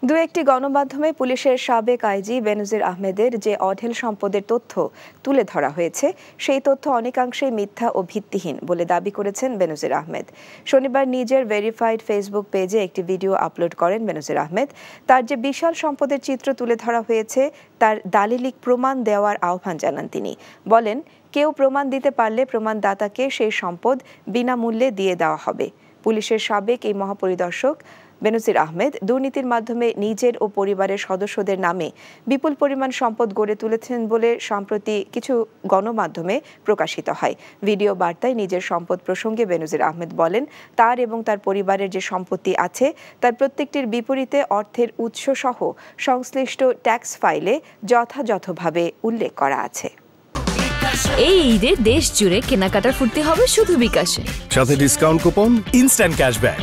দু একটি গণমাধ্যমে পুলিশের সাবেক আইজি বেনজির আহমেদের যে অঢেল সম্পদের তথ্য তুলে ধরা হয়েছে সেই তথ্য অনেকাংশেই মিথ্যা ও ভিত্তিহীন বলে দাবি করেছেন বেনজির আহমেদ। শনিবার নিজের ভেরিফাইড ফেসবুক পেজে একটি ভিডিও আপলোড করেন বেনজির আহমেদ। তার যে বিশাল সম্পদের চিত্র তুলে ধরা হয়েছে তার দালিলিক প্রমাণ দেওয়ার আহ্বান জানান তিনি। বলেন, কেউ প্রমাণ দিতে পারলে প্রমাণদাতাকে সেই সম্পদ বিনামূল্যে দিয়ে দেওয়া হবে। পুলিশের সাবেক এই মহাপরিদর্শক বেনজির আহমেদ দুর্নীতির মাধ্যমে নিজের ও পরিবারের সদস্যদের নামে বিপুল পরিমাণ সম্পদ গড়ে তুলেছেন বলে সম্প্রতি কিছু গণমাধ্যমে প্রকাশিত হয়। ভিডিও বার্তায় নিজের সম্পদ প্রসঙ্গে বেনজির আহমেদ বলেন, তার এবং তার পরিবারের যে সম্পত্তি আছে তার প্রত্যেকটির বিপরীতে অর্থের উৎস সহ সংশ্লিষ্ট ট্যাক্স ফাইলে যথাযথভাবে উল্লেখ করা আছে। এই ঈদে দেশ জুড়ে কেনাকাটার ফুর্তি হবে শুধু বিকাশে, সাথে ডিসকাউন্ট কুপন, ইনস্ট্যান্ট ক্যাশব্যাক।